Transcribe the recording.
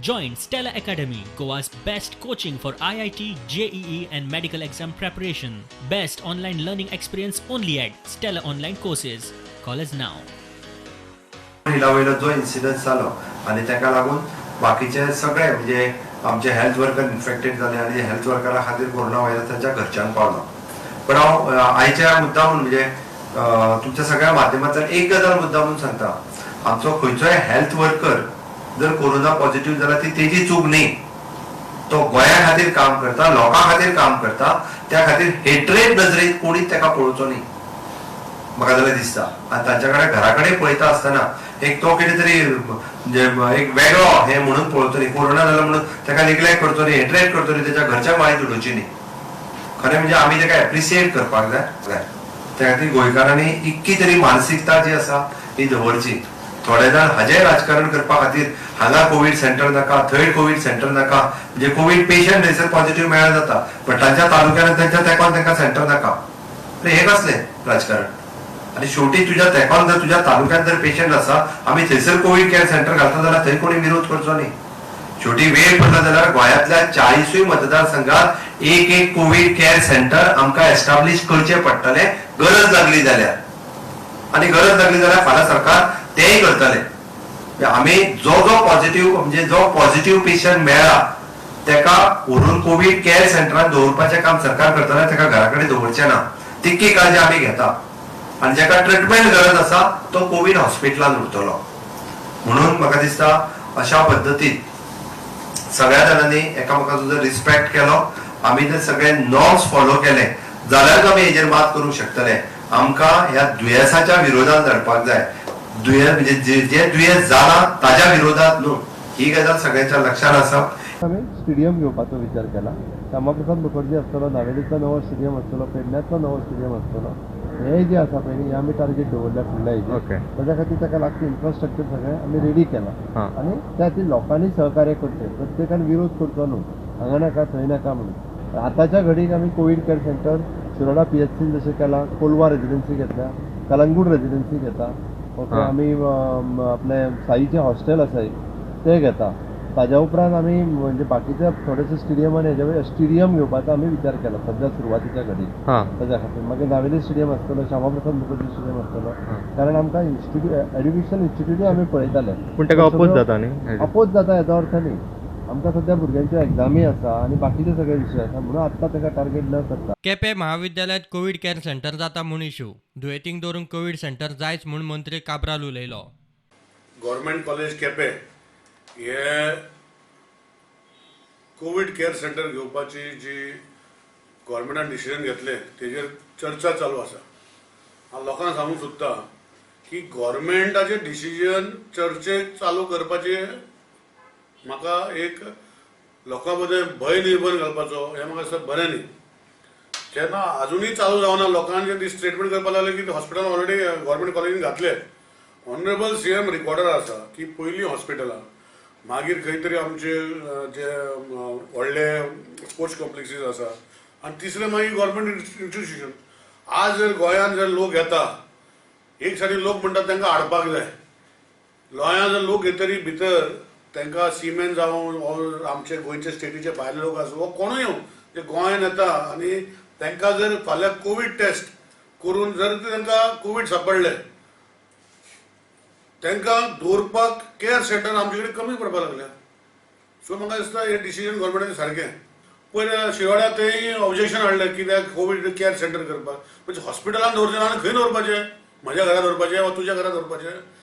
Join Stella Academy, Goa's best coaching for IIT, JEE and medical exam preparation. Best online learning experience only at Stella Online Courses. Call us now. महिला जो incidence जालो आणि ताका लागून बाकीचे सगळे म्हणजे आमचे हेल्थ वर्कर इन्फेक्टेड झाले आणि हेल्थ वर्करा खातीर कोरोना व्हायरस त्यांच्या घरच्यांक पावलो. पण हांव आयच्या मुद्दामून म्हणजे तुमच्या सगळ्या माध्यमांतल्यान एक गजाल मुद्दामून सांगता, आमचो खंयचोय हेल्थ वर्कर जर कोरोना पॉझिटिव्ह जाला ती तेजी चूक न्ही. तो गोंया खातीर काम करता, लोकां खातीर काम करता, त्या खातीर हेट्रेड नजरेत कोणीच ताका पळोवचो न्ही म्हाका जाल्यार दिसता. आनी तांच्या कडेन घरा कडेन पळयता आसतना एक तो कितें तरी एक वेगळो हे म्हणून पळोवचो न्ही, कोरोना जाला म्हणून ताका निग्लेक्ट करचो न्ही, हेट्रेड करचो न्ही, त्याच्या घरच्या माळीत उडोवची न्ही. खरें म्हणजे आमी ताका एप्रिशिएट करपाक जाय. त्या खातीर गोंयकारांनी इतकी तरी मानसिकता जी आसा ही दवरची. थोडे जाण हाजें राजकारण करपा खातीर हांगा कोविड सेंटर नाका, थंय कोविड सेंटर नाका, म्हणजे कोविड पेशंट थंयसर पॉझिटिव्ह मेळ्ळा जाता पण तांच्या तालुक्यान तांच्या तेंकोन तांकां सेंटर नाका. हे कसलें राजकारण? आणि शेवटी तुझ्या तेंकोन जर तुझ्या तालुक्यात जर पेशंट आसा, आमी थंयसर कोविड केअर सेंटर घालता जाल्यार थंय कोणी विरोध करचो न्ही. शेवटी वेळ पडला जाल्यार गोंयांतल्या 40 मतदारसंघात एक कोविड केअर सेंटर आमकां एस्टाब्लिश करचे पडटले गरज लागली जाल्यार. आणि गरज लागली जाल्यार फाल्यां सरकार तेय करतले. आमी जो पॉझिटिव्ह म्हणजे जो पॉझिटिव्ह पेशंट मेळ्ळा तेका व्हरून कोविड केअर सेंटरात दवरपाचें काम सरकार करतले, तेका घरा कडेन दवरचें ना. तितकी काळजी आमी घेता. आणि जाका ट्रिटमेंट गरज आसा तो कोविड हॉस्पिटलांत उरतलो. म्हणून म्हाका दिसता अशा पद्दतीन सगळ्या जाणांनी एकामेकाचो जर रिस्पेक्ट केलो, आमी जर सगळे नॉर्म्स फॉलो केले जाल्यार आमी हेजेर मात करूंक शकतले. आमकां ह्या दुयेंसाच्या विरोधात लढपाक जाय. म्हणजे जे दुयेंस जाला ताज्या विरोधात न्हू, ही गजाल सगळ्यांच्या लक्षात आसा. आम्ही स्टेडियम घेवपाचो विचार केला. श्यामाप्रसाद मुखर्जी आसतलो, नावेलीचो नवो स्टेडियम आसतलो, पेडण्याचो नवो स्टेडियम आसतलो. हे जे आसा पळय हे आमी टार्गेट दवरल्या फुडल्या हेजेर. ताच्या खातीर ताका लागता इन्फ्रास्ट्रक्चर सगळें आमी रेडी केला आनी त्या खातीर लोकांनी सहकार्य करचें. प्रत्येकान विरोध करचो न्हू, हांगा नाका थंय नाका म्हणून. आतांच्या घडीक आमी कोविड केअर सेंटर शिरोडा PHCन जशें केला, कोलवा रेजिडेन्सी घेतल्या, कलंगूट रेजिडेन्सी घेता. ओके, आमी आपले साईचे हॉस्टेल आसा ते घेता. ताज्या उपरांत आमी म्हणजे बाकीच्या थोडेशे स्टेडियमान हेजे स्टेडियम घेवपाचो आमी विचार केला सध्या सुरवातीच्या घडीक. ताज्या खातीर मागीर नावेली स्टेडियम आसतलो, श्यामाप्रसाद मुखर्जी स्टेडियम आसतलो. कारण आमकां एड्युकेशन इन्स्टिट्यूटूय आमी पळयताले पूण तेका अपोज जाता न्ही. अपोज जाता हेचो अर्थ न्ही. आमकां सध्या भुरग्यांच्यो एग्जामी आसा आनी बाकीचे सगळे विशय आसा म्हणून आत्तां ताका टार्गेट न करता. केपें महाविद्यालयात कोविड केअर सेंटर जाता म्हूण इश्यू. दुयेंतींक दवरूंक कोविड सेंटर जायच म्हूण मंत्री काब्राल उलयलो. गव्हर्मेंट कॉलेज केपें हे कोविड केअर सेंटर घेवपाची जी गव्हर्मेंटान डिसिजन घेतले तेजेर चर्चा चालू आसा. हांव लोकांक सांगूंक सोदता की गव्हर्मेंटाचे डिसिजन चर्चेक चालू करपाचे म्हाका एक लोकां मदें भंय निर्माण घालपाचो हें म्हाका दिसता बरें न्ही. जेन्ना आजुनूय चालू जावना लोकांचे स्टेटमेंट करपाक लागले की हॉस्पिटल ऑलरेडी गव्हर्मेंट कॉलेजीन घातले. ऑनरेबल CM रिकॉर्डर आसा की पयलीं हॉस्पिटलां मागीर खंय तरी आमचे जे व्हडले स्पोर्ट्स कॉम्प्लेक्सीस आसा आनी तिसरें मागीर गव्हर्मेंट इन्स्टिट्यूशन. आज जर गोंयांत जर लोक येता, एक सायडीन लोक म्हणटा तांकां हाडपाक जाय. गोंयांत जर लोक येतरी भितर तांकां सीमेन जावं आमचे गोंयचे स्टेटीचे भायले लोक आसूं वो कोणूय येवं जे गोंयांत येता आनी तांकां जर फाल्यां कोविड टेस्ट करून जर तांकां कोविड सांपडलें तांकां दवरपाक केअर सेंटर आमचे कडेन कमी पडपाक लागल्या. सो म्हाका दिसता हे डिसिजन गव्हर्मेंटाचें सारकें. पयर शिरोड्या थंय ऑब्जेक्शन हाडलें कित्याक कोविड केअर सेंटर करपाक. म्हणजे हॉस्पिटलान दवरचें ना आनी खंय दवरपाचें? म्हज्या घरा दवरपाचें वा तुज्या घरा दवरपाचें?